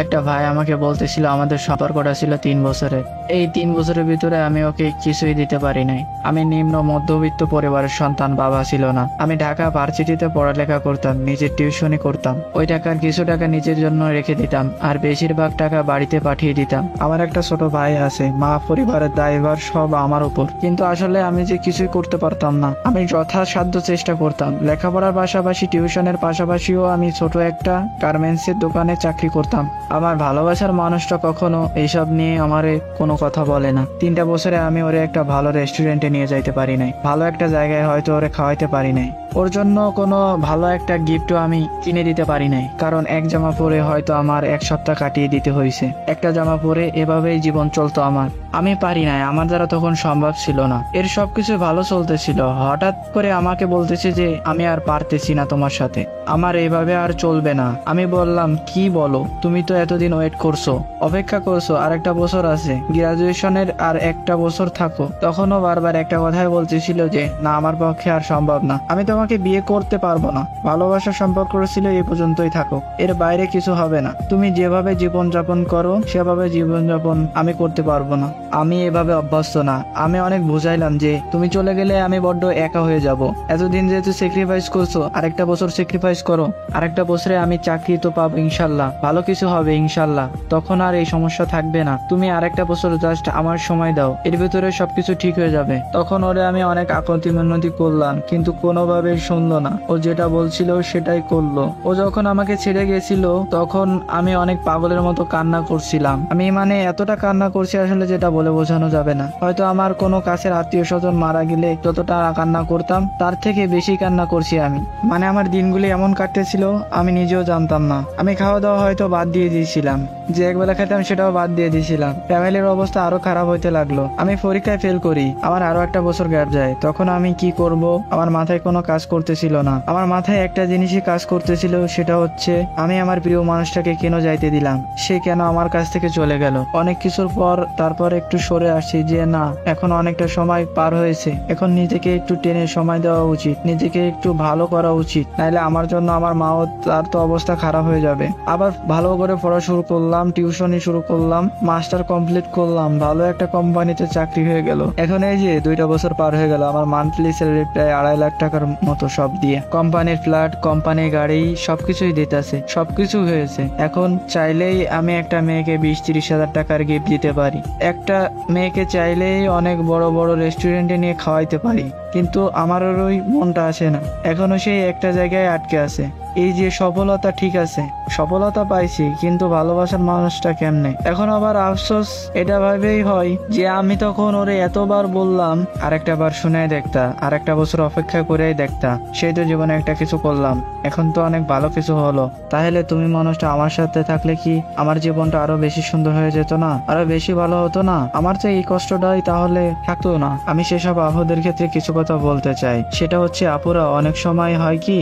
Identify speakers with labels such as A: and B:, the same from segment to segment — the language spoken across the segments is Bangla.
A: একটা ভাই আমাকে বলতেছিল আমাদের সম্পর্কটা ছিল 3 বছরের। এই 3 বছরের ভিতরে আমি ওকে কিছুই দিতে পারি নাই। আমি নিম্ন মধ্যবিত্ত পরিবারের সন্তান, বাবা ছিল না। আমি ঢাকা ভার্সিটিতে পড়ালেখা করতাম, নিজের টিউশনি করতাম। ওই টাকার কিছু টাকা নিজের জন্য রেখে দিতাম, আর বেশিরভাগ টাকা বাড়িতে পাঠিয়ে দিতাম। আমার একটা ছোট ভাই আছে, মা, পরিবারের দায়ভার সব আমার উপর। কিন্তু আসলে আমি যে কিছুই করতে পারতাম না। আমি যথাসাধ্য চেষ্টা করতাম। লেখাপড়ার পাশাপাশি, টিউশনের পাশাপাশিও আমি ছোট একটা গার্মেন্টসের দোকানে চাকরি করতাম। আমার ভালোবাসার মানুষটা কখনো এইসব নিয়ে আমারে কোনো কথা বলে না। 3টা বছরে আমি ওরে একটা ভালো রেস্টুরেন্টে নিয়ে যাইতে পারি নাই, ভালো একটা জায়গায় হয়তো ওরে খাওয়াইতে পারি নাই। ওর জন্য কোনো ভালো একটা গিফটও আমি কিনে দিতে পারি নাই, কারণ এক জামা পরে হয়তো আমার 1 সপ্তাহ কাটিয়ে দিতে হয়েছে। একটা জামা পরে এভাবেই জীবন চলতো আমার। আমি পারি নাই, আমার দ্বারা তখন সম্ভব ছিল না। এর সবকিছু ভালো চলতেছিল, হঠাৎ করে আমাকে বলতেছে যে আমি আর পারতেছি না তোমার সাথে, আমার এইভাবে আর চলবে না। আমি বললাম, কি বলো? তুমি তো এতদিন ওয়েট করছো, অপেক্ষা করছো, আর একটা বছর আছে, গ্রাজুয়েশনের আর একটা বছর থাকো। তখনও বারবার একটা কথাই বলতেছিল যে না, আমার পক্ষে আর সম্ভব না, আমি তোমাকে বিয়ে করতে পারবো না। ভালোবাসার সম্পর্ক ছিল এই পর্যন্তই থাকো, এর বাইরে কিছু হবে না। তুমি যেভাবে জীবন যাপন করো সেভাবে জীবন যাপন আমি করতে পারবো না, আমি এভাবে অভ্যস্ত না। আমি অনেক বুঝাইলাম যে তুমি চলে গেলে আমি বড্ড একা হয়ে যাব। এতদিন যেহেতু স্যাক্রিফাইস করছো, আরেকটা বছর স্যাক্রিফাইস করো। আরেকটা বছরে আমি চাকরি তো পাবো ইনশাল্লাহ, ভালো কিছু হবে ইনশাল্লাহ, তখন আর এই সমস্যা থাকবে না। তুমি আরেকটা বছর জাস্ট আমার সময় দাও, এর ভিতরে সবকিছু ঠিক হয়ে যাবে। তখন ওরে আমি অনেক আকতি মিনতি করলাম, কিন্তু কোনোভাবে শুনলো না। ও যেটা বলছিল সেটাই করলো। ও যখন আমাকে ছেড়ে গেছিল তখন আমি অনেক পাগলের মতো কান্না করছিলাম। আমি এতটা কান্না করছি আসলে যেটা বলে বোঝানো যাবে না। হয়তো আমার কোনো কাছের আত্মীয় স্বজন মারা গেলে যতটা কান্না করতাম তার থেকে বেশি কান্না করছি আমি। আমার দিনগুলি এমন কাটতেছিল আমি নিজেও জানতাম না। আমি খাওয়া দাওয়া হয়তো বাদ দিয়ে দিয়েছিলাম, যে একবেলা খেতাম সেটাও বাদ দিয়ে দিয়েছিলাম। ফ্যামিলির অবস্থা আরো খারাপ হইতে লাগলো। আমি পরীক্ষায় ফেল করি, আমার আরো একটা বছর গ্যাপ যায়। তখন আমি কি করব? আমার মাথায় কোনো কাজ করতেছিল না। আমার মাথায় একটা জিনিসই কাজ করতেছিল, সেটা হচ্ছে আমি আমার প্রিয় মানুষটাকে কেন যাইতে দিলাম, সে কেন আমার কাছ থেকে চলে গেল। অনেক কিছুর পর তারপর একটু সরে আসি যে না, এখন অনেকটা সময় পার হয়েছে, এখন নিজেকে একটু টেনে সময় দেওয়া উচিত, নিজেকে একটু ভালো করা উচিত, নাইলে আমার জন্য আমার মাও, তার তো অবস্থা খারাপ হয়ে যাবে। আবার ভালো করে পড়া শুরু করলাম, টিউশনি শুরু করলাম, মাস্টার কমপ্লিট করলাম, ভালো একটা কোম্পানিতে চাকরি হয়ে গেল। এখন এই যে 2টা বছর পার হয়ে গেল, আমার মান্থলি স্যালারি প্রায় 2.5 লাখ টাকার মতো, সব দিয়ে কোম্পানির ফ্ল্যাট, কোম্পানির গাড়ি সবকিছুই দিতেছে, সবকিছু হয়েছে। এখন চাইলেই আমি একটা মেয়েকে 20-30 হাজার টাকার গিফট দিতে পারি, একটা মেয়েকে চাইলেই অনেক বড় বড় রেস্টুরেন্টে নিয়ে খাওয়াইতে পারি, কিন্তু আমার ওই মনটা আসে না। এখনো সেই একটা জায়গায় আটকে আছে। এই যে সফলতা, ঠিক আছে সফলতা পাইছি, কিন্তু ভালোবাসার মানুষটা কেমনে? এখন আবার আফসোস এটা ভাবেই হয় যে আমি তখন ওরে এতবার বললাম আরেকটা বার শুনে দেখতা, আরেকটা বছর অপেক্ষা করেই দেখতা, সেই তো জীবনে একটা কিছু করলাম, এখন তো অনেক ভালো কিছু হলো। তাহলে তুমি মানুষটা আমার সাথে থাকলে কি আমার জীবনটা আরো বেশি সুন্দর হয়ে যেত না? আরো বেশি ভালো হতো না? আমার তো এই কষ্টটাই তাহলে থাকতো না। আমি সেসব আপুদের ক্ষেত্রে কিছু কথা বলতে চাই, সেটা হচ্ছে আপুরা অনেক সময় হয় কি,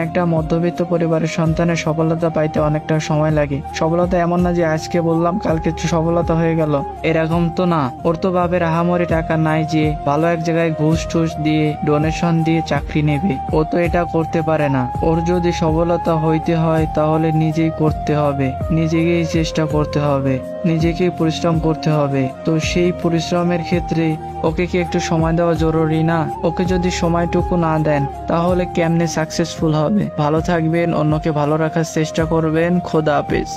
A: একটা মধ্যবিত্ত পরিবারের সন্তানের সফলতা পাইতে অনেকটা সময় লাগে। সফলতা এমন না যে আজকে বললাম কালকে সফলতা হয়ে গেল, এরকম তো না। ওর তো বাপের আহামরি টাকা নাই যে ভালো এক জায়গায় ঘুষ টুস দিয়ে ডোনেশন দিয়ে চাকরি নেবে, ও তো এটা করতে পারে না। ওর যদি সফলতা হইতে হয় তাহলে নিজেই করতে হবে, নিজেকেই চেষ্টা করতে হবে, নিজেকেই পরিশ্রম করতে হবে। তো সেই পরিশ্রমের ক্ষেত্রে ওকে কি একটু সময় দেওয়া জরুরি না? ওকে যদি সময়টুকু না দেন তাহলে কেমনে সাকসেসফুল হবে? ভালো থাকবেন, অন্যকে ভালো রাখার চেষ্টা করবেন। খোদা হাফেজ।